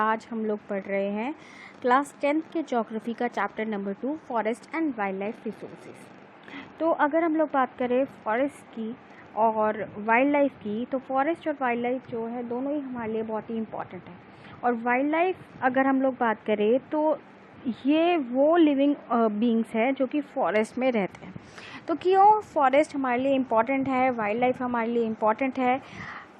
आज हम लोग पढ़ रहे हैं क्लास 10th के ज्योग्राफी का chapter number 2 forest and wild life resources. तो अगर हम लोग बात करें फॉरेस्ट की और वाइल्ड लाइफ की, तो फॉरेस्ट और वाइल्ड लाइफ जो है दोनों ही हमारे लिए बहुत ही इम्पॉर्टेंट है। और वाइल्ड लाइफ अगर हम लोग बात करें तो ये वो लिविंग बींग्स है जो कि फॉरेस्ट में रहते हैं। तो क्यों फॉरेस्ट हमारे लिए इम्पॉर्टेंट है, वाइल्ड लाइफ हमारे लिए इम्पॉर्टेंट है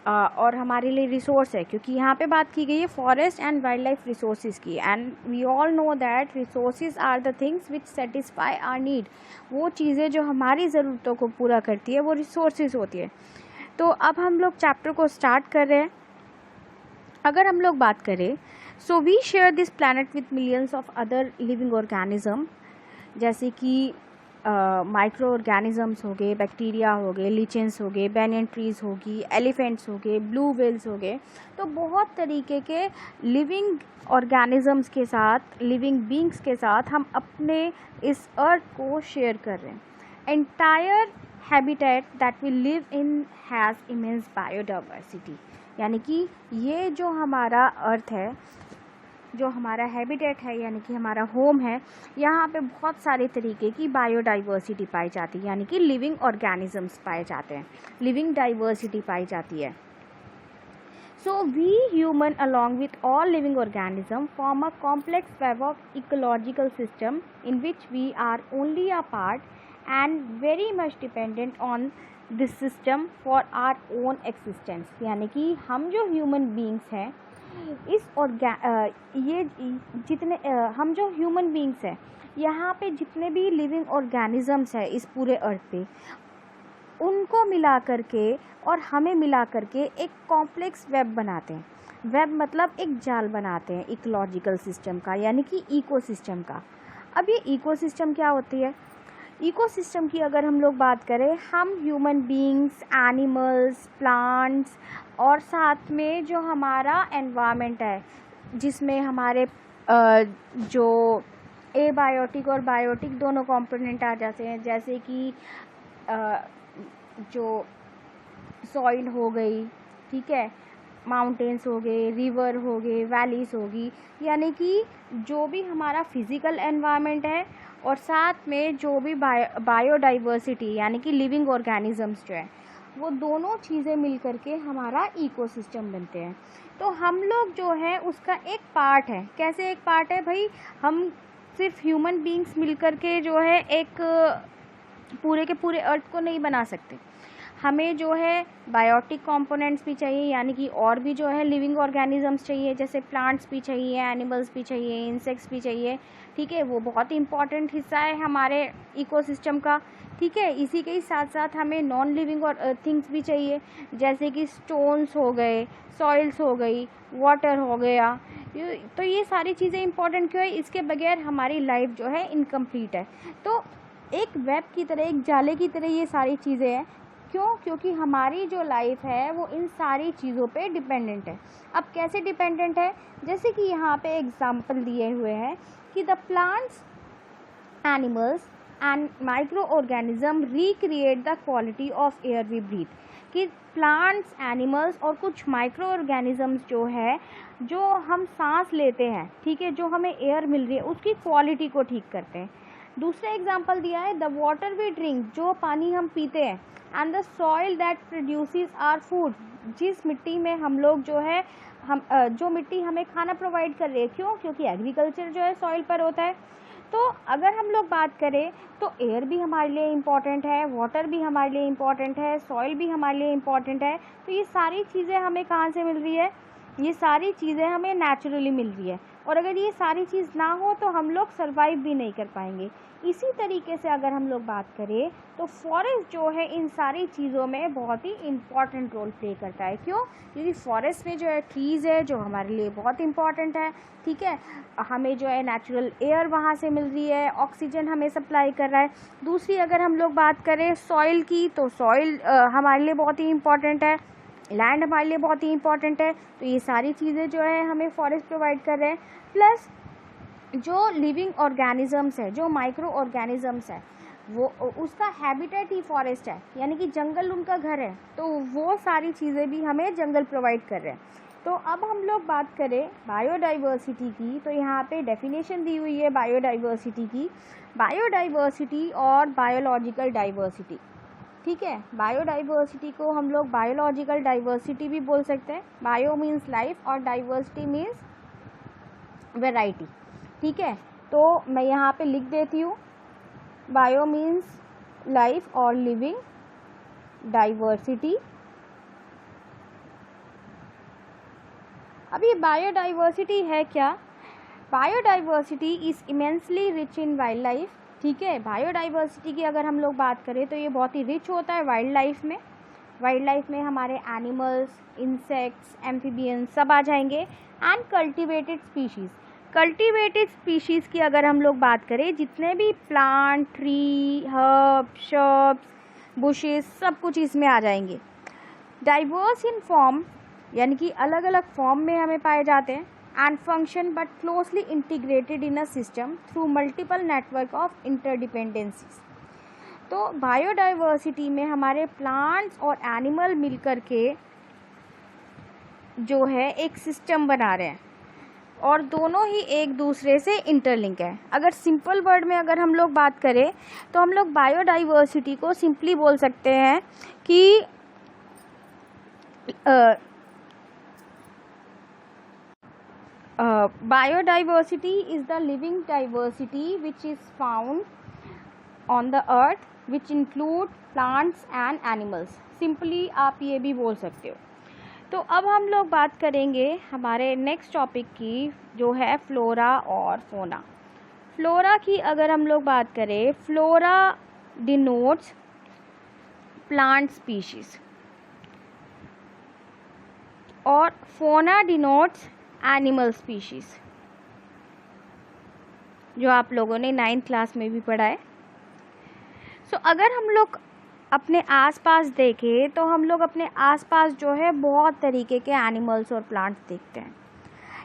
और हमारे लिए रिसोर्स है, क्योंकि यहाँ पे बात की गई है forest and wild life resources की। And we all know that resources are the things which satisfy our need. वो चीज़ें जो हमारी ज़रूरतों को पूरा करती है वो रिसोर्सेज होती है। तो अब हम लोग चैप्टर को स्टार्ट कर रहे हैं। अगर हम लोग बात करें, so we share this planet with millions of other living organism, जैसे कि माइक्रो ऑर्गेनिजम्स हो गए, बैक्टीरिया हो गए, लीचेंस हो गए, बैनियन ट्रीज़ होगी, एलिफेंट्स हो गए, ब्लू व्हेल्स हो गए। तो बहुत तरीके के लिविंग ऑर्गेनिजम्स के साथ, लिविंग बींग्स के साथ हम अपने इस अर्थ को शेयर कर रहे हैं। Entire habitat that we live in has immense biodiversity, यानी कि ये जो हमारा अर्थ है, जो हमारा हैबिटेट है, यानी कि हमारा होम है, यहाँ पे बहुत सारे तरीके की बायोडाइवर्सिटी पाई जाती है, यानी कि लिविंग ऑर्गेनिजम्स पाए जाते हैं, लिविंग डाइवर्सिटी पाई जाती है। So we human along with all living organism form a complex web of ecological system in which we are only a part and very much dependent on this system for our own existence. यानी कि हम जो human beings हैं, इस ये जितने हम जो ह्यूमन बींग्स हैं, यहाँ पे जितने भी लिविंग ऑर्गेनिजम्स हैं इस पूरे अर्थ पे, उनको मिला करके और हमें मिला करके एक कॉम्प्लेक्स वेब बनाते हैं। वेब मतलब एक जाल बनाते हैं इकोलॉजिकल सिस्टम का, यानी कि इकोसिस्टम का। अब ये इकोसिस्टम क्या होती है? इकोसिस्टम की अगर हम लोग बात करें, हम ह्यूमन बींग्स, एनिमल्स, प्लांट्स और साथ में जो हमारा एनवायरनमेंट है, जिसमें हमारे जो एबायोटिक और बायोटिक दोनों कंपोनेंट आ जाते हैं, जैसे कि जो सॉइल हो गई, ठीक है, माउंटेन्स हो गए, रिवर हो गए, वैलीज होगी, यानी कि जो भी हमारा फिज़िकल एनवायरनमेंट है और साथ में जो भी बायोडाइवर्सिटी यानी कि लिविंग ऑर्गेनिजम्स जो है, वो दोनों चीज़ें मिल करके हमारा इकोसिस्टम बनते हैं। तो हम लोग जो है उसका एक पार्ट है। कैसे एक पार्ट है भाई? हम सिर्फ ह्यूमन बींग्स मिल करके जो है एक पूरे के पूरे अर्थ को नहीं बना सकते। हमें जो है बायोटिक कंपोनेंट्स भी चाहिए, यानी कि और भी जो है लिविंग ऑर्गेनिजम्स चाहिए, जैसे प्लांट्स भी चाहिए, एनिमल्स भी चाहिए, इंसेक्ट्स भी चाहिए, ठीक है। वो बहुत इंपॉर्टेंट हिस्सा है हमारे इकोसिस्टम का, ठीक है। इसी के साथ साथ हमें नॉन लिविंग और थिंग्स भी चाहिए, जैसे कि स्टोन्स हो गए, सॉइल्स हो गई, वाटर हो गया। तो ये सारी चीज़ें इंपॉर्टेंट क्यों है? इसके बगैर हमारी लाइफ जो है इनकम्प्लीट है। तो एक वेब की तरह, एक जाले की तरह ये सारी चीज़ें हैं। क्यों? क्योंकि हमारी जो लाइफ है वो इन सारी चीज़ों पे डिपेंडेंट है। अब कैसे डिपेंडेंट है? जैसे कि यहाँ पे एग्जांपल दिए हुए हैं कि the plants, animals and micro organism recreate the quality of air we breathe. कि प्लांट्स, एनिमल्स और कुछ माइक्रो ऑर्गेनिजम्स जो है, जो हम सांस लेते हैं, ठीक है, जो हमें एयर मिल रही है, उसकी क्वालिटी को ठीक करते हैं। दूसरा एग्जांपल दिया है द वाटर वी ड्रिंक, जो पानी हम पीते हैं, and the soil that produces our food, जिस मिट्टी में हम लोग जो है, हम जो मिट्टी हमें खाना प्रोवाइड कर रही है। क्यों? क्योंकि एग्रीकल्चर जो है सॉइल पर होता है। तो अगर हम लोग बात करें तो एयर भी हमारे लिए इम्पॉर्टेंट है, वाटर भी हमारे लिए इम्पॉर्टेंट है, सॉइल भी हमारे लिए इम्पॉर्टेंट है। तो ये सारी चीज़ें हमें कहाँ से मिल रही है? ये सारी चीज़ें हमें नेचुरली मिल रही है। और अगर ये सारी चीज़ ना हो तो हम लोग सर्वाइव भी नहीं कर पाएंगे। इसी तरीके से अगर हम लोग बात करें तो फॉरेस्ट जो है इन सारी चीज़ों में बहुत ही इम्पॉर्टेंट रोल प्ले करता है। क्यों? क्योंकि फॉरेस्ट में जो है ट्रीज़ है जो हमारे लिए बहुत इम्पॉर्टेंट है, ठीक है। हमें जो है नेचुरल एयर वहाँ से मिल रही है, ऑक्सीजन हमें सप्लाई कर रहा है। दूसरी अगर हम लोग बात करें सॉइल की, तो सॉइल हमारे लिए बहुत ही इम्पॉर्टेंट है, लैंड हमारे लिए बहुत ही इम्पॉर्टेंट है। तो ये सारी चीज़ें जो है हमें फॉरेस्ट प्रोवाइड कर रहे हैं। प्लस जो लिविंग ऑर्गेनिजम्स है, जो माइक्रो ऑर्गेनिजम्स है, वो उसका हैबिटेट ही फॉरेस्ट है, यानी कि जंगल उनका घर है। तो वो सारी चीज़ें भी हमें जंगल प्रोवाइड कर रहे हैं। तो अब हम लोग बात करें बायोडाइवर्सिटी की, तो यहाँ पे डेफिनेशन दी हुई है बायोडाइवर्सिटी की, बायोडाइवर्सिटी और बायोलॉजिकल डाइवर्सिटी। ठीक है, बायोडाइवर्सिटी को हम लोग बायोलॉजिकल डाइवर्सिटी भी बोल सकते हैं। बायो मीन्स लाइफ और डाइवर्सिटी मीन्स वैरायटी। ठीक है, तो मैं यहाँ पे लिख देती हूँ, बायो मीन्स लाइफ और लिविंग, डाइवर्सिटी। अब ये बायोडाइवर्सिटी है क्या? Biodiversity is immensely rich in wild life. ठीक है, बायोडाइवर्सिटी की अगर हम लोग बात करें तो ये बहुत ही रिच होता है वाइल्ड लाइफ में। वाइल्ड लाइफ में हमारे एनिमल्स, इंसेक्ट्स, एम्फीबियंस सब आ जाएंगे। And cultivated species, cultivated species की अगर हम लोग बात करें, जितने भी plant, tree, herb, shrubs, bushes, सब कुछ इसमें आ जाएंगे। डाइवर्स इन फॉर्म, यानी कि अलग अलग फॉर्म में हमें पाए जाते हैं। And function but closely integrated in a system through multiple network of interdependencies. तो बायोडाइवर्सिटी में हमारे प्लांट्स और एनिमल मिलकर के जो है एक सिस्टम बना रहे हैं और दोनों ही एक दूसरे से इंटरलिंक है। अगर सिंपल वर्ड में अगर हम लोग बात करें तो हम लोग बायोडाइवर्सिटी को सिंपली बोल सकते हैं कि biodiversity is the living diversity which is found on the earth which include plants and animals। Simply आप ये भी बोल सकते हो। तो अब हम लोग बात करेंगे हमारे नेक्स्ट टॉपिक की, जो है फ्लोरा और फोना। फ्लोरा की अगर हम लोग बात करें, फ्लोरा डिनोट्स प्लांट स्पीशीज और फोना डिनोट्स एनिमल स्पीशीज, जो आप लोगों ने 9th क्लास में भी पढ़ा है। सो अगर हम लोग अपने आसपास देखें तो हम लोग अपने आसपास जो है बहुत तरीके के एनिमल्स और प्लांट्स देखते हैं।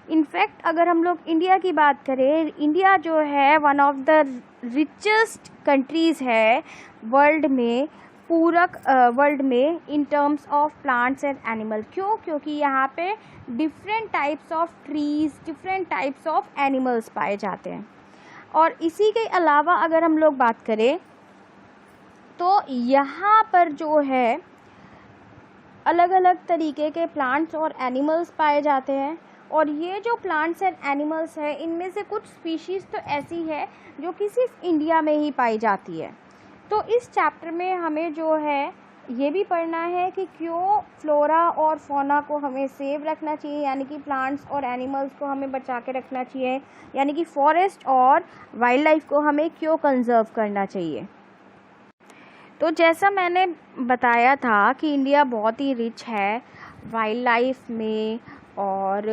इनफैक्ट अगर हम लोग इंडिया की बात करें, इंडिया जो है one of the richest countries है वर्ल्ड में, पूरक वर्ल्ड में, in terms of plants and animal. क्यों? क्योंकि यहाँ पे different types of trees, different types of animals पाए जाते हैं। और इसी के अलावा अगर हम लोग बात करें तो यहाँ पर जो है अलग अलग तरीके के प्लांट्स और एनिमल्स पाए जाते हैं। और ये जो प्लांट्स एंड एनिमल्स है, इनमें से कुछ स्पीशीज़ तो ऐसी है जो कि सिर्फ इंडिया में ही पाई जाती है। तो इस चैप्टर में हमें जो है ये भी पढ़ना है कि क्यों फ्लोरा और फौना को हमें सेव रखना चाहिए, यानी कि प्लांट्स और एनिमल्स को हमें बचा के रखना चाहिए, यानी कि फॉरेस्ट और वाइल्ड लाइफ को हमें क्यों कंजर्व करना चाहिए। तो जैसा मैंने बताया था कि इंडिया बहुत ही रिच है वाइल्ड लाइफ में और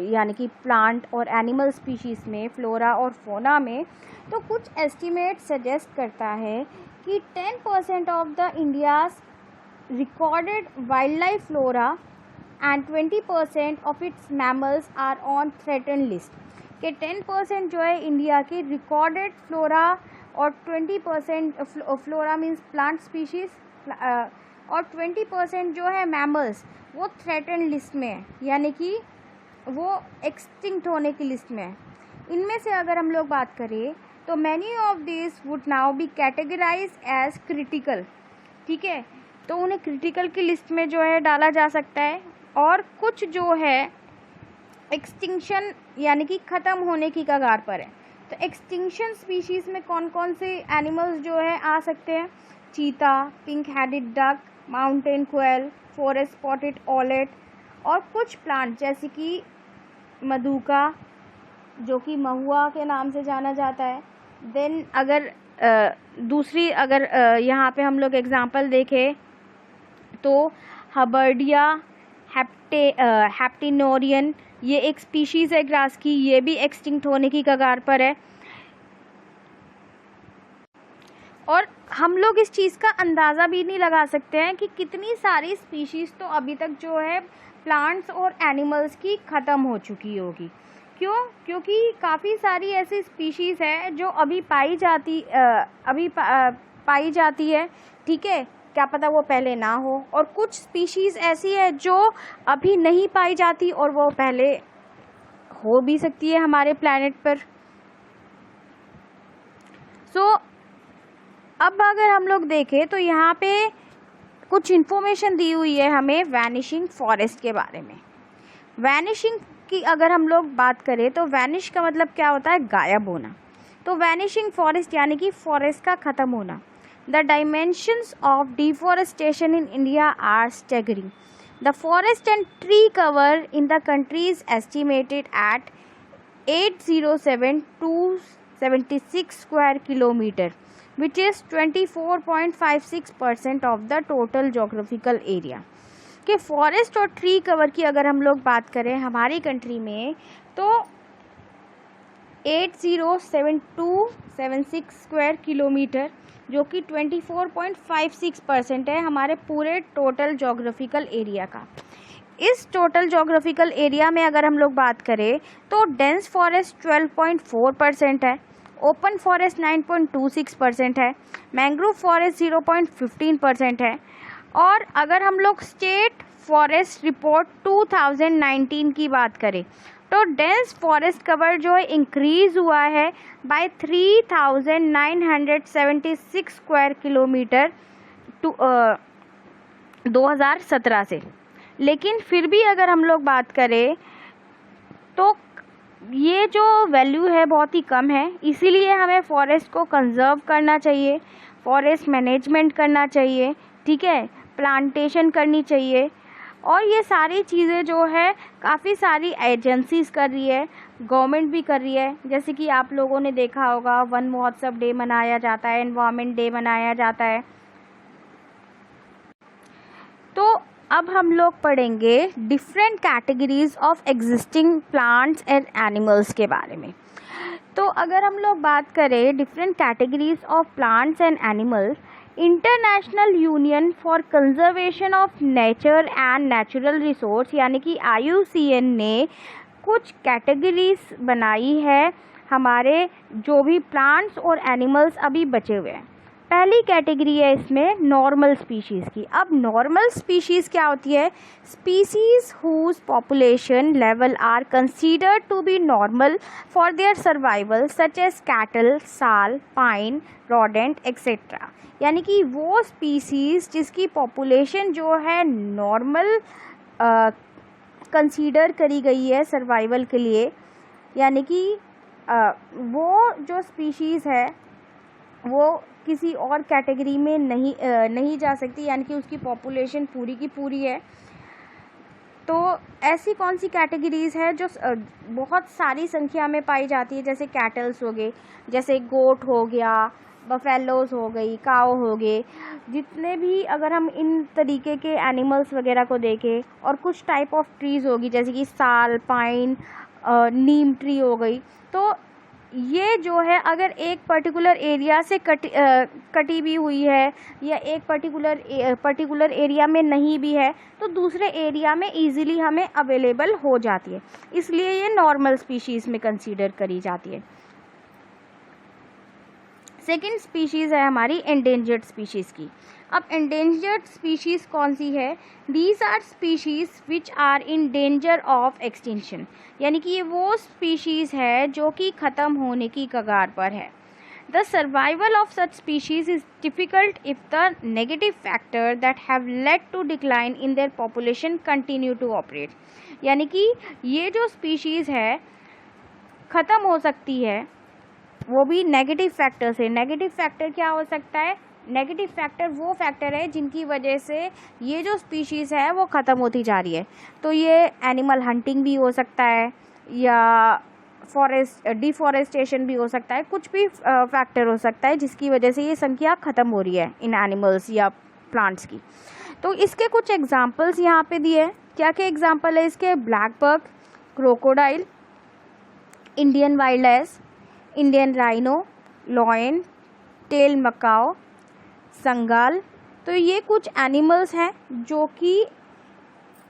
यानी कि प्लांट और एनिमल स्पीशीज़ में, फ्लोरा और फौना में। तो कुछ एस्टिमेट सजेस्ट करता है कि 10% of the India's recorded wild life flora and 20% of its mammals are on threaten list. कि 10% जो है इंडिया की रिकॉर्डेड फ्लोरा और 20% फ्लोरा मीन्स प्लांट स्पीशीज़ और 20% जो है मैमल्स वो थ्रेटन लिस्ट में है, यानी कि वो एक्सटिंक्ट होने की लिस्ट में है। इनमें से अगर हम लोग बात करें तो many of this would now be categorise as critical. ठीक है, तो उन्हें क्रिटिकल की लिस्ट में जो है डाला जा सकता है। और कुछ जो है एक्सटिंक्शन यानी कि ख़त्म होने की कगार पर है। तो एक्सटिंक्शन स्पीशीज़ में कौन कौन से एनिमल्स जो है आ सकते हैं? चीता, pink headed duck, mountain quail, forest spotted owlet और कुछ प्लांट जैसे कि मधुका, जो कि महुआ के नाम से जाना जाता है। देन अगर दूसरी अगर यहाँ पे हम लोग एग्जांपल देखें तो हबर्डिया, हैप्टिनोरियन, ये एक स्पीशीज़ है ग्रास की, ये भी एक्सटिंक्ट होने की कगार पर है। और हम लोग इस चीज़ का अंदाज़ा भी नहीं लगा सकते हैं कि कितनी सारी स्पीशीज़ तो अभी तक जो है प्लांट्स और एनिमल्स की ख़त्म हो चुकी होगी। क्यों? क्योंकि काफ़ी सारी ऐसी स्पीशीज़ है जो अभी पाई जाती है। ठीक है, क्या पता वो पहले ना हो, और कुछ स्पीशीज़ ऐसी है जो अभी नहीं पाई जाती और वो पहले हो भी सकती है हमारे प्लैनेट पर। अब अगर हम लोग देखें तो यहाँ पे कुछ इन्फॉर्मेशन दी हुई है हमें वैनिशिंग फॉरेस्ट के बारे में। वैनिशिंग की अगर हम लोग बात करें तो वैनिश का मतलब क्या होता है, गायब होना। तो वैनिशिंग फॉरेस्ट यानी कि फॉरेस्ट का ख़त्म होना। The dimensions of deforestation in India are staggering. The forest and tree cover in the country is estimated at 807,276 square kilometre, which is 24.56% of the total geographical area। कि forest और tree cover की अगर हम लोग बात करें हमारी country में तो 807,276 स्क्वायर किलोमीटर, जो कि 24.56% है हमारे पूरे टोटल जोग्राफिकल एरिया का। इस टोटल जोग्राफिकल एरिया में अगर हम लोग बात करें तो डेंस फॉरेस्ट 12.4% है, ओपन फॉरेस्ट 9.26% है, मैंग्रोव फॉरेस्ट 0.15% है। और अगर हम लोग स्टेट फॉरेस्ट रिपोर्ट 2019 की बात करें तो डेंस फॉरेस्ट कवर जो है इंक्रीज़ हुआ है बाय 3,976 स्क्वायर किलोमीटर 2017 से। लेकिन फिर भी अगर हम लोग बात करें तो ये जो वैल्यू है बहुत ही कम है, इसीलिए हमें फॉरेस्ट को कंजर्व करना चाहिए, फॉरेस्ट मैनेजमेंट करना चाहिए, ठीक है, प्लांटेशन करनी चाहिए। और ये सारी चीज़ें जो है काफ़ी सारी एजेंसीज़ कर रही है, गवर्नमेंट भी कर रही है। जैसे कि आप लोगों ने देखा होगा वन महोत्सव डे मनाया जाता है, एनवायरनमेंट डे मनाया जाता है। तो अब हम लोग पढ़ेंगे different categories of existing plants and animals के बारे में। तो अगर हम लोग बात करें different categories of plants and animals, international union for conservation of nature and natural resource यानी कि IUCN ने कुछ कैटेगरीज बनाई है हमारे जो भी प्लांट्स और एनिमल्स अभी बचे हुए हैं। पहली कैटेगरी है इसमें नॉर्मल स्पीशीज़ की। अब नॉर्मल स्पीशीज़ क्या होती है, species whose population level are considered to be normal for their survival such as cattle, sal, pine, rodent etcetera. यानी कि वो स्पीशीज़ जिसकी पॉपुलेशन जो है नॉर्मल कंसीडर करी गई है सर्वाइवल के लिए, यानी कि वो जो स्पीशीज़ है वो किसी और कैटेगरी में नहीं जा सकती, यानी कि उसकी पॉपुलेशन पूरी की पूरी है। तो ऐसी कौन सी कैटेगरीज़ है जो बहुत सारी संख्या में पाई जाती है, जैसे कैटल्स हो गए, जैसे गोट हो गया, बफेलोज हो गई, काओ हो गए, जितने भी अगर हम इन तरीके के एनिमल्स वगैरह को देखें, और कुछ टाइप ऑफ ट्रीज़ होगी जैसे कि साल, पाइन, नीम ट्री हो गई। तो ये जो है अगर एक पर्टिकुलर एरिया से कटी भी हुई है या एक पर्टिकुलर एरिया में नहीं भी है तो दूसरे एरिया में इजीली हमें अवेलेबल हो जाती है, इसलिए ये नॉर्मल स्पीशीज़ में कंसीडर करी जाती है। सेकेंड स्पीशीज़ है हमारी एंडेंजर्ड स्पीशीज़ की। अब एंडेंजर्ड स्पीशीज़ कौन सी है, these are species which are in danger of extinction, यानी कि ये वो स्पीशीज़ है जो कि ख़त्म होने की कगार पर है। The survival of such species is difficult if the negative factor that have led to decline in their population continue to operate. यानी कि ये जो स्पीशीज़ है ख़त्म हो सकती है वो भी नेगेटिव फैक्टर से। नेगेटिव फैक्टर क्या हो सकता है, नेगेटिव फैक्टर वो फैक्टर है जिनकी वजह से ये जो स्पीशीज़ है वो ख़त्म होती जा रही है। तो ये एनिमल हंटिंग भी हो सकता है या डिफॉरेस्टेशन भी हो सकता है, कुछ भी फैक्टर हो सकता है जिसकी वजह से ये संख्या ख़त्म हो रही है इन एनिमल्स या प्लांट्स की। तो इसके कुछ एग्जांपल्स यहाँ पे दिए हैं। क्या क्या एग्जांपल है इसके, black buck, crocodile, Indian wild ass, Indian rhino, lion, tail macaque, संगाल। तो ये कुछ एनिमल्स हैं जो कि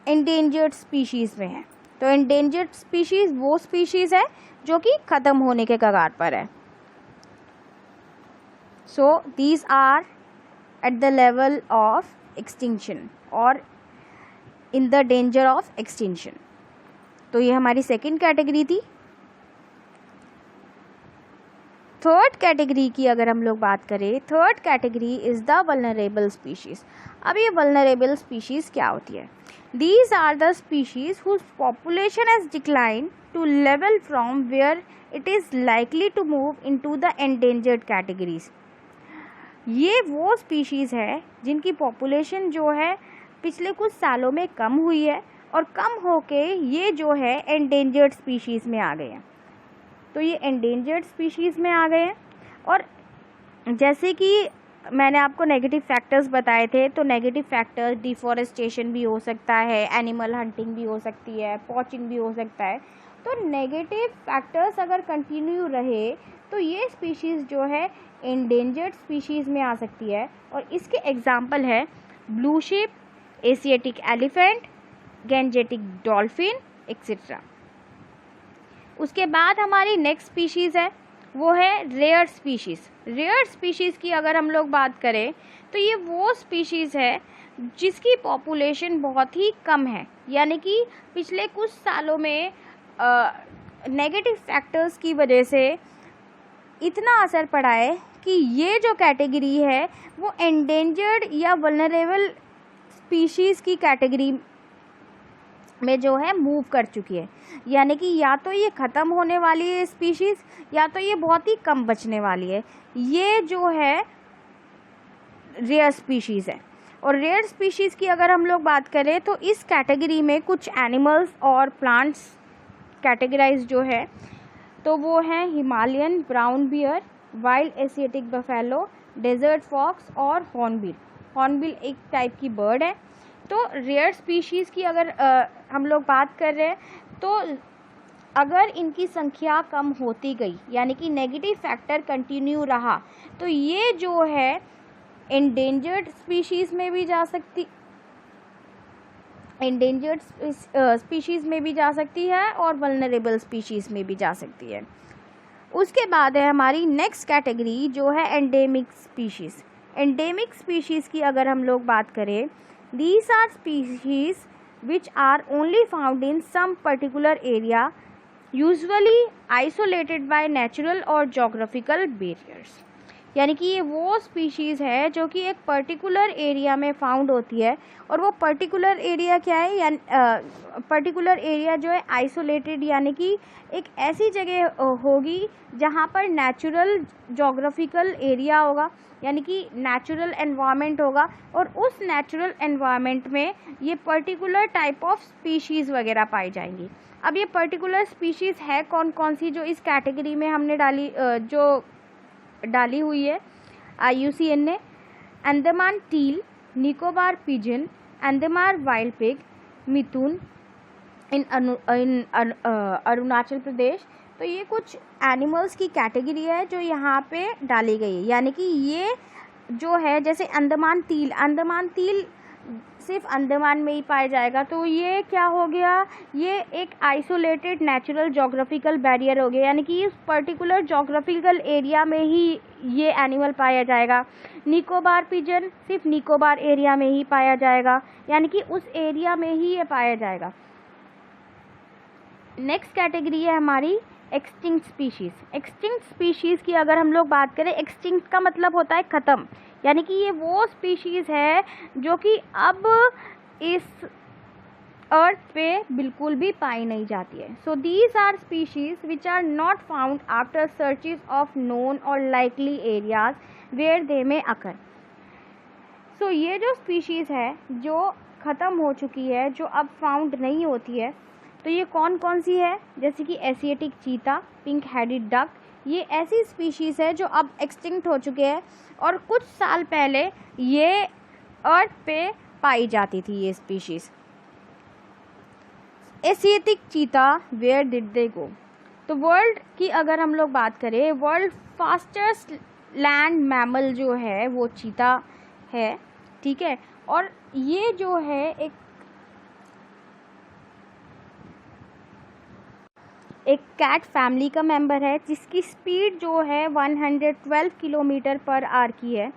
एंडेंजर्ड स्पीशीज़ में हैं। तो एंडेंजर्ड स्पीशीज़ वो स्पीशीज़ है जो कि ख़त्म होने के कगार पर है। So these are at the level of extinction और in the danger of extinction. तो ये हमारी सेकेंड कैटेगरी थी। थर्ड कैटेगरी की अगर हम लोग बात करें, third category is the vulnerable species. अब ये वल्नरेबल स्पीशीज़ क्या होती है? These are the species whose population has decline to level from where it is likely to move into the endangered categories. ये वो स्पीशीज़ है जिनकी पॉपुलेशन जो है पिछले कुछ सालों में कम हुई है और कम होके ये जो है एंडेंजर्ड स्पीशीज़ में आ गए हैं। तो ये एंडेंजर्ड स्पीशीज़ में आ गए हैं। और जैसे कि मैंने आपको नेगेटिव फैक्टर्स बताए थे, तो नेगेटिव फैक्टर्स डिफॉरेस्टेशन भी हो सकता है, एनिमल हंटिंग भी हो सकती है, पॉचिंग भी हो सकता है। तो नेगेटिव फैक्टर्स अगर कंटिन्यू रहे तो ये स्पीशीज़ जो है एंडेंजर्ड स्पीशीज़ में आ सकती है। और इसके एग्जांपल है blue ship, Asiatic elephant, Gangetic dolphin etcetera. उसके बाद हमारी नेक्स्ट स्पीशीज़ है वो है रेयर स्पीशीज़। रेयर स्पीशीज़ की अगर हम लोग बात करें तो ये वो स्पीशीज़ है जिसकी पॉपुलेशन बहुत ही कम है, यानी कि पिछले कुछ सालों में नेगेटिव फैक्टर्स की वजह से इतना असर पड़ा है कि ये जो कैटेगरी है वो एंडेंजर्ड या वल्नरेबल स्पीशीज़ की कैटेगरी में जो है मूव कर चुकी है। यानी कि या तो ये ख़त्म होने वाली है स्पीशीज़, या तो ये बहुत ही कम बचने वाली है। ये जो है रेयर स्पीशीज़ है। और रेयर स्पीशीज़ की अगर हम लोग बात करें तो इस कैटेगरी में कुछ एनिमल्स और प्लांट्स कैटेगराइज जो है तो वो हैं Himalayan brown bear, wild Asiatic buffalo, desert fox और हॉर्नबिल। हॉर्नबिल एक टाइप की बर्ड है। तो रेयर स्पीशीज़ की अगर हम लोग बात कर रहे हैं तो अगर इनकी संख्या कम होती गई, यानी कि नेगेटिव फैक्टर कंटिन्यू रहा, तो ये जो है एंडेंजर्ड स्पीशीज़ में भी जा सकती है और वल्नरेबल स्पीशीज़ में भी जा सकती है। उसके बाद है हमारी नेक्स्ट कैटेगरी जो है एंडेमिक स्पीशीज़। एंडेमिक स्पीशीज़ की अगर हम लोग बात करें, these are species which are only found in some particular area, usually isolated by natural or geographical barriers। यानी कि ये वो स्पीशीज़ है जो कि एक पर्टिकुलर एरिया में फाउंड होती है। और वो पर्टिकुलर एरिया क्या है, या पर्टिकुलर एरिया जो है आइसोलेटेड, यानी कि एक ऐसी जगह होगी जहाँ पर नेचुरल जोग्राफिकल एरिया होगा, यानी कि नेचुरल एनवायरनमेंट होगा। और उस नेचुरल एनवायरनमेंट में ये पर्टिकुलर टाइप ऑफ स्पीशीज़ वगैरह पाई जाएंगी। अब ये पर्टिकुलर स्पीशीज़ है कौन कौन सी जो इस कैटेगरी में हमने डाली हुई है IUCN ने? Andaman teal, Nicobar pigeon, Andaman wild pig, mithun in Arunachal Pradesh. तो ये कुछ एनिमल्स की कैटेगरी है जो यहाँ पे डाली गई है। यानी कि ये जो है जैसे अंडमान तिल सिर्फ अंडमान में ही पाया जाएगा, तो ये क्या हो गया, ये एक आइसोलेटेड नेचुरल जोग्राफिकल बैरियर हो गया, यानी कि इस पर्टिकुलर जोग्राफिकल एरिया में ही ये एनिमल पाया जाएगा। निकोबार पिजन सिर्फ निकोबार एरिया में ही पाया जाएगा, यानी कि उस एरिया में ही ये पाया जाएगा। नेक्स्ट कैटेगरी है हमारी एक्सटिंक्ट स्पीशीज़। एक्सटिंक्ट स्पीशीज़ की अगर हम लोग बात करें, एक्सटिंक्ट का मतलब होता है ख़त्म, यानी कि ये वो स्पीशीज़ है जो कि अब इस अर्थ पे बिल्कुल भी पाई नहीं जाती है। So these are species which are not found after searches of known or likely areas where they may occur. सो ये जो स्पीशीज़ है जो ख़त्म हो चुकी है, जो अब फाउंड नहीं होती है, तो ये कौन कौन सी है? जैसे कि Asiatic cheetah, pink headed duck, ये ऐसी स्पीशीज़ है जो अब एक्सटिंक्ट हो चुके हैं और कुछ साल पहले ये अर्थ पे पाई जाती थी ये species. Asiatic cheetah, where did they गो? तो वर्ल्ड की अगर हम लोग बात करें, वर्ल्ड फास्टेस्ट लैंड मैमल जो है वो चीता है, ठीक है। और ये जो है एक कैट फैमिली का मेंबर है जिसकी स्पीड जो है 112 किलोमीटर पर आवर की है।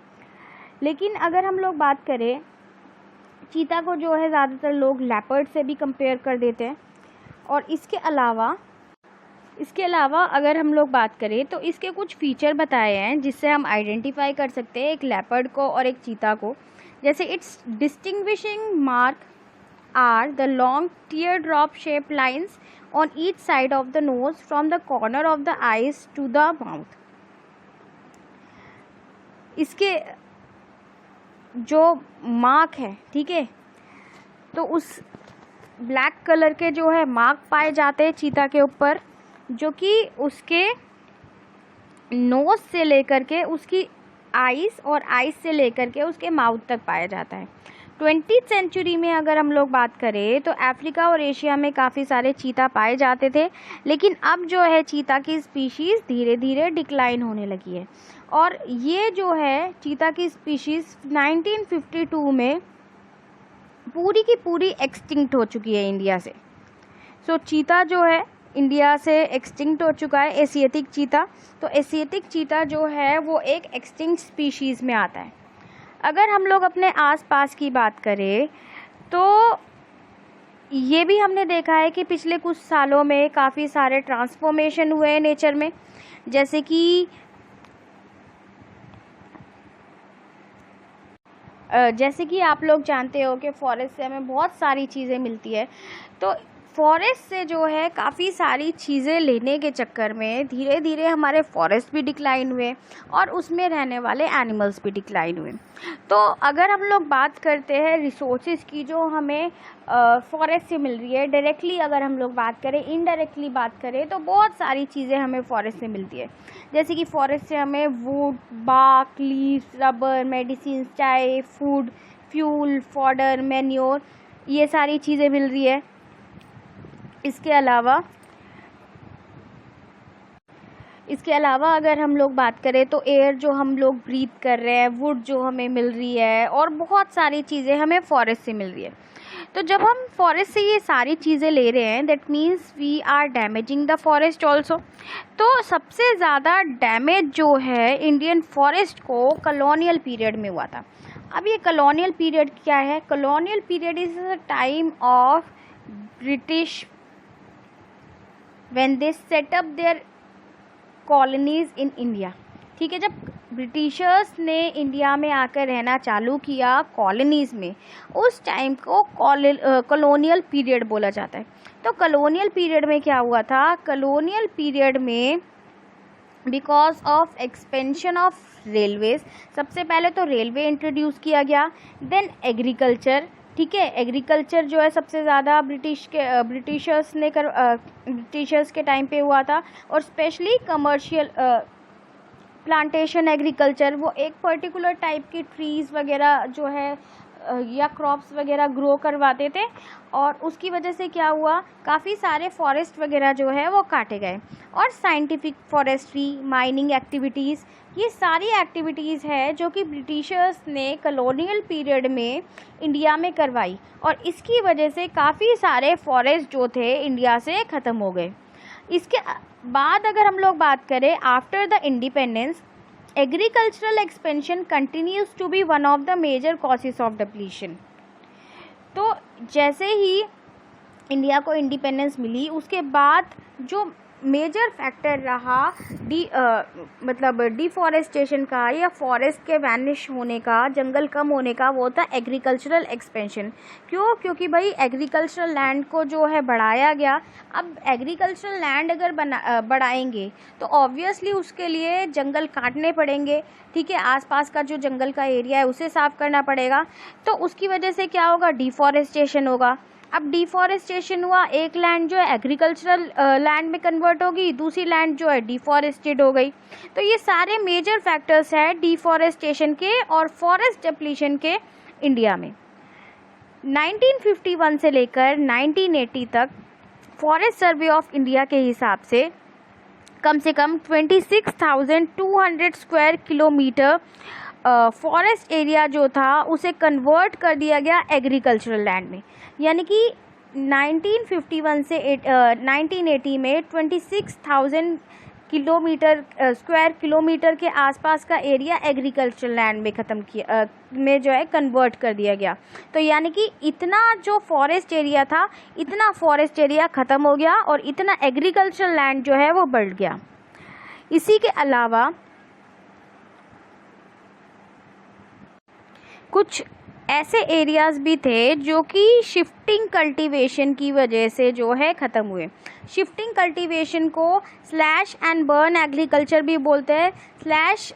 लेकिन अगर हम लोग बात करें, चीता को जो है ज़्यादातर लोग लेपर्ड से भी कंपेयर कर देते हैं। और इसके अलावा अगर हम लोग बात करें तो इसके कुछ फीचर बताए हैं जिससे हम आइडेंटिफाई कर सकते हैं एक लेपर्ड को और एक चीता को। जैसे its distinguishing mark are the long tear drop shape lines on each side of the nose from the corner of the eyes to the mouth. इसके जो मार्क है, ठीक है, तो उस ब्लैक कलर के जो है मार्क पाए जाते हैं चीता के ऊपर, जो कि उसके नोज से लेकर के उसकी आइज और आइज से लेकर के उसके माउथ तक पाया जाता है। 20th सेंचुरी में अगर हम लोग बात करें तो अफ्रीका और एशिया में काफ़ी सारे चीता पाए जाते थे, लेकिन अब जो है चीता की स्पीशीज़ धीरे धीरे डिक्लाइन होने लगी है। और ये जो है चीता की स्पीशीज़ 1952 में पूरी की पूरी एक्सटिंक्ट हो चुकी है इंडिया से। सो चीता जो है इंडिया से एक्सटिंक्ट हो चुका है, एशियाटिक चीता। तो एशियाटिक चीता जो है वो एक एक्सटिंक्ट स्पीशीज़ में आता है। अगर हम लोग अपने आसपास की बात करें तो ये भी हमने देखा है कि पिछले कुछ सालों में काफ़ी सारे ट्रांसफॉर्मेशन हुए हैं नेचर में। जैसे कि आप लोग जानते हो कि फॉरेस्ट से हमें बहुत सारी चीज़ें मिलती है। तो फॉरेस्ट से जो है काफ़ी सारी चीज़ें लेने के चक्कर में धीरे धीरे हमारे फॉरेस्ट भी डिक्लाइन हुए और उसमें रहने वाले एनिमल्स भी डिक्लाइन हुए। तो अगर हम लोग बात करते हैं रिसोर्सेज की जो हमें फॉरेस्ट से मिल रही है, डायरेक्टली अगर हम लोग बात करें, इनडायरेक्टली बात करें, तो बहुत सारी चीज़ें हमें फॉरेस्ट से मिलती है। जैसे कि फॉरेस्ट से हमें wood, bark, leaves, rubber, medicine, chai, food, fuel, fodder, manure, ये सारी चीज़ें मिल रही है। इसके अलावा अगर हम लोग बात करें तो एयर जो हम लोग ब्रीथ कर रहे हैं, वुड जो हमें मिल रही है, और बहुत सारी चीज़ें हमें फॉरेस्ट से मिल रही है। तो जब हम फॉरेस्ट से ये सारी चीज़ें ले रहे हैं, that means we are damaging the forest also. तो सबसे ज़्यादा डैमेज जो है इंडियन फॉरेस्ट को कॉलोनियल पीरियड में हुआ था। अब ये कॉलोनियल पीरियड क्या है? Colonial period is a time of British when they set up their colonies in India। ठीक है, जब ब्रिटिशर्स ने इंडिया में आकर रहना चालू किया कॉलोनीज़ में, उस टाइम को कॉलोनियल पीरियड बोला जाता है। तो कॉलोनियल पीरियड में क्या हुआ था? कॉलोनियल पीरियड में because of expansion of railways, सबसे पहले तो रेलवे इंट्रोड्यूस किया गया, देन एग्रीकल्चर। ठीक है, एग्रीकल्चर जो है सबसे ज़्यादा ब्रिटिशर्स के टाइम पे हुआ था, और स्पेशली कमर्शियल प्लांटेशन एग्रीकल्चर, वो एक पर्टिकुलर टाइप की ट्रीज़ वगैरह जो है या क्रॉप्स वगैरह ग्रो करवाते थे, और उसकी वजह से क्या हुआ, काफ़ी सारे फॉरेस्ट वगैरह जो है वो काटे गए। और साइंटिफिक फॉरेस्ट्री, माइनिंग एक्टिविटीज़, ये सारी एक्टिविटीज़ है जो कि ब्रिटिशर्स ने कॉलोनियल पीरियड में इंडिया में करवाई, और इसकी वजह से काफ़ी सारे फॉरेस्ट जो थे इंडिया से ख़त्म हो गए। इसके बाद अगर हम लोग बात करें, after the independence agricultural expansion continues to be one of the major causes of depletion. तो जैसे ही इंडिया को इंडिपेंडेंस मिली, उसके बाद जो मेजर फैक्टर रहा मतलब डिफॉरेस्टेशन का या फॉरेस्ट के वैनिश होने का, जंगल कम होने का, वो था एग्रीकल्चरल एक्सपेंशन। क्यों? क्योंकि भाई एग्रीकल्चरल लैंड को जो है बढ़ाया गया। अब एग्रीकल्चरल लैंड अगर बढ़ाएंगे तो ऑब्वियसली उसके लिए जंगल काटने पड़ेंगे। ठीक है, आसपास का जो जंगल का एरिया है उसे साफ़ करना पड़ेगा। तो उसकी वजह से क्या होगा? डिफॉरेस्टेशन होगा। अब डिफॉरेस्टेशन हुआ, एक लैंड जो है एग्रीकल्चरल लैंड में कन्वर्ट होगी, दूसरी लैंड जो है डिफॉरेस्टेड हो गई। तो ये सारे मेजर फैक्टर्स हैं डिफॉरेस्टेशन के और फॉरेस्ट डिप्लीशन के इंडिया में। 1951 से लेकर 1980 तक फॉरेस्ट सर्वे ऑफ इंडिया के हिसाब से कम 26,200 स्क्वायर किलोमीटर फॉरेस्ट एरिया जो था उसे कन्वर्ट कर दिया गया एग्रीकल्चरल लैंड में। यानी कि 1951 से 1980 में 26,000 स्क्वायर किलोमीटर के आसपास का एरिया एग्रीकल्चर लैंड में ख़त्म किया में जो है कन्वर्ट कर दिया गया। तो यानी कि इतना जो फॉरेस्ट एरिया था, इतना फॉरेस्ट एरिया ख़त्म हो गया और इतना एग्रीकल्चर लैंड जो है वो बढ़ गया। इसी के अलावा कुछ ऐसे एरियाज़ भी थे जो कि शिफ्टिंग कल्टीवेशन की वजह से जो है ख़त्म हुए। शिफ्टिंग कल्टीवेशन को स्लैश एंड बर्न एग्रीकल्चर भी बोलते हैं। स्लैश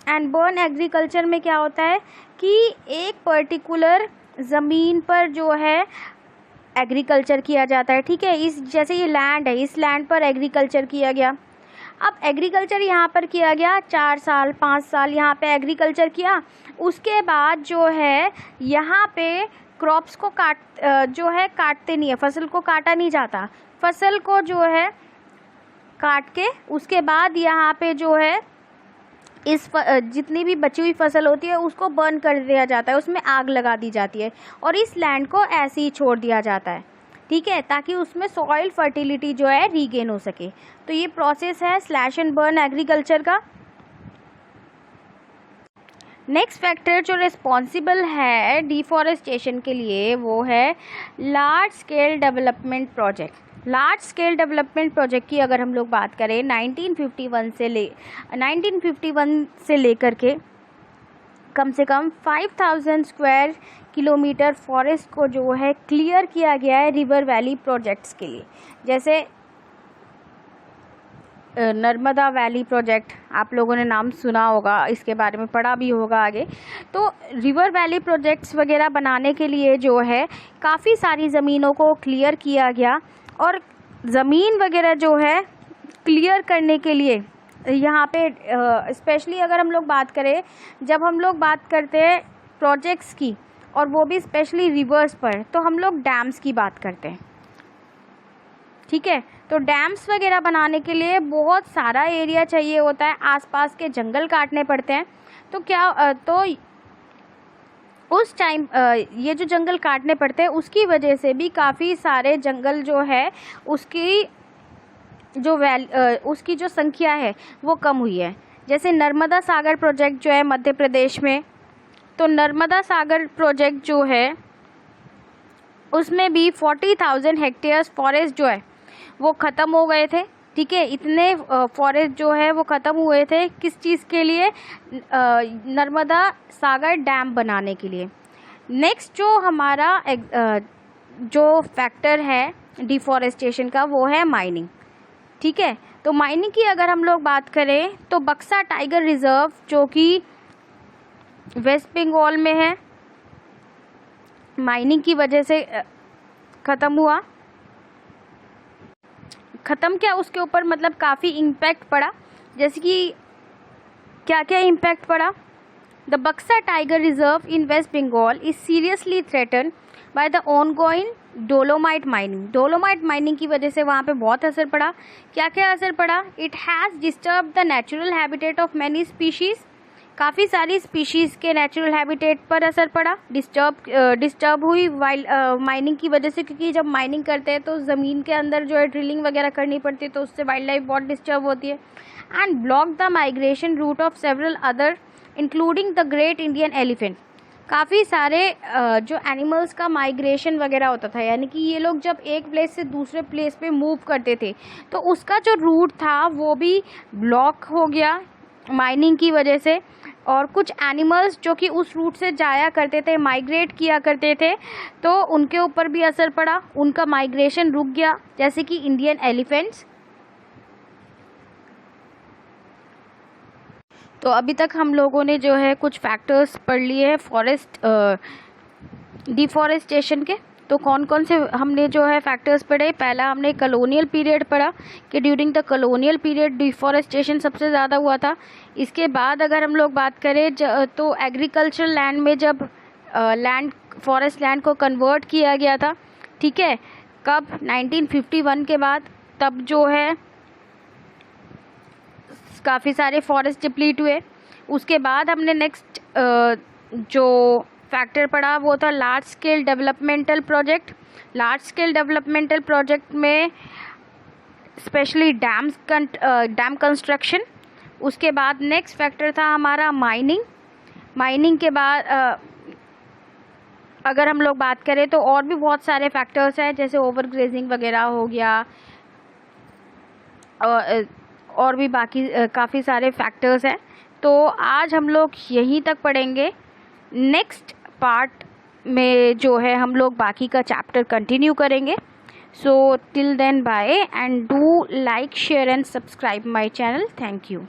एंड बर्न एग्रीकल्चर में क्या होता है कि एक पर्टिकुलर ज़मीन पर जो है एग्रीकल्चर किया जाता है, ठीक है। इस जैसे ये लैंड है, इस लैंड पर एग्रीकल्चर किया गया। अब एग्रीकल्चर यहाँ पर किया गया, 4 साल 5 साल यहाँ पे एग्रीकल्चर किया। उसके बाद जो है यहाँ पे क्रॉप्स को काटते नहीं है, फसल को काटा नहीं जाता। फसल को जो है काट के उसके बाद यहाँ पे जो है जितनी भी बची हुई फसल होती है उसको बर्न कर दिया जाता है, उसमें आग लगा दी जाती है और इस लैंड को ऐसे ही छोड़ दिया जाता है, ठीक है, ताकि उसमें सॉइल फर्टिलिटी जो है रीगेन हो सके। तो ये प्रोसेस है स्लैश एंड बर्न एग्रीकल्चर का। नेक्स्ट फैक्टर जो रिस्पॉन्सिबल है डिफॉरेस्टेशन के लिए वो है large scale development project. Large scale development project की अगर हम लोग बात करें 1951 से लेकर के कम से कम 5000 स्क्वायर किलोमीटर फॉरेस्ट को जो है क्लियर किया गया है रिवर वैली प्रोजेक्ट्स के लिए। जैसे नर्मदा वैली प्रोजेक्ट, आप लोगों ने नाम सुना होगा, इसके बारे में पढ़ा भी होगा आगे। तो रिवर वैली प्रोजेक्ट्स वगैरह बनाने के लिए जो है काफ़ी सारी ज़मीनों को क्लियर किया गया और ज़मीन वगैरह जो है क्लियर करने के लिए यहाँ पे स्पेशली अगर हम लोग बात करें, जब हम लोग बात करते हैं प्रोजेक्ट्स की और वो भी स्पेशली रिवर्स पर, तो हम लोग डैम्स की बात करते हैं, ठीक है। तो डैम्स वगैरह बनाने के लिए बहुत सारा एरिया चाहिए होता है, आसपास के जंगल काटने पड़ते हैं। तो तो उस टाइम ये जो जंगल काटने पड़ते हैं उसकी वजह से भी काफ़ी सारे जंगल जो है उसकी जो संख्या है वो कम हुई है। जैसे नर्मदा सागर प्रोजेक्ट जो है मध्य प्रदेश में, तो नर्मदा सागर प्रोजेक्ट जो है उसमें भी 40,000 हेक्टेयर्स फॉरेस्ट जो है वो ख़त्म हो गए थे, ठीक है। इतने फॉरेस्ट जो है वो ख़त्म हुए थे किस चीज़ के लिए? नर्मदा सागर डैम बनाने के लिए। नेक्स्ट जो हमारा जो फैक्टर है डिफॉरेस्टेशन का वो है माइनिंग, ठीक है। तो माइनिंग की अगर हम लोग बात करें तो बक्सा टाइगर रिजर्व जो कि वेस्ट बंगाल में है, माइनिंग की वजह से ख़त्म हुआ। ख़त्म क्या, उसके ऊपर मतलब काफ़ी इम्पैक्ट पड़ा। जैसे कि क्या क्या इम्पैक्ट पड़ा? The Buxa tiger reserve in West Bengal is seriously threaten by the ongoing dolomite mining. Dolomite mining की वजह से वहाँ पे बहुत असर पड़ा। क्या क्या असर पड़ा? It has disturb the natural habitat of many species. काफ़ी सारी स्पीशीज़ के नेचुरल हैबिटेट पर असर पड़ा, डिस्टर्ब हुई माइनिंग की वजह से, क्योंकि जब माइनिंग करते हैं तो ज़मीन के अंदर जो है ड्रिलिंग वगैरह करनी पड़ती है, तो उससे वाइल्ड लाइफ बहुत डिस्टर्ब होती है। And block the migration route of several other including the great Indian elephant. काफ़ी सारे जो एनिमल्स का माइग्रेशन वगैरह होता था, यानी कि ये लोग जब एक प्लेस से दूसरे प्लेस पे मूव करते थे तो उसका जो रूट था वो भी ब्लॉक हो गया माइनिंग की वजह से। और कुछ एनिमल्स जो कि उस रूट से जाया करते थे, माइग्रेट किया करते थे, तो उनके ऊपर भी असर पड़ा, उनका माइग्रेशन रुक गया, जैसे कि इंडियन एलिफेंट्स। तो अभी तक हम लोगों ने जो है कुछ फैक्टर्स पढ़ लिए हैं फॉरेस्ट डिफॉरेस्टेशन के। तो कौन कौन से हमने जो है फैक्टर्स पढ़े? पहला हमने कॉलोनियल पीरियड पढ़ा कि during the colonial period deforestation सबसे ज़्यादा हुआ था। इसके बाद अगर हम लोग बात करें तो एग्रीकल्चर लैंड में जब फॉरेस्ट लैंड को कन्वर्ट किया गया था, ठीक है, कब? 1951 के बाद। तब जो है काफ़ी सारे फॉरेस्ट डिप्लीट हुए। उसके बाद हमने नेक्स्ट जो फैक्टर पढ़ा वो था large scale developmental project. Large scale developmental project में स्पेशली डैम कंस्ट्रक्शन। उसके बाद नेक्स्ट फैक्टर था हमारा माइनिंग के बाद अगर हम लोग बात करें तो और भी बहुत सारे फैक्टर्स हैं, जैसे ओवर ग्रेजिंग वगैरह हो गया, और भी बाकी काफ़ी सारे फैक्टर्स हैं। तो आज हम लोग यहीं तक पढ़ेंगे। नेक्स्ट पार्ट में जो है हम लोग बाकी का चैप्टर कंटिन्यू करेंगे। So till then bye, and do like, share and subscribe my channel. Thank you.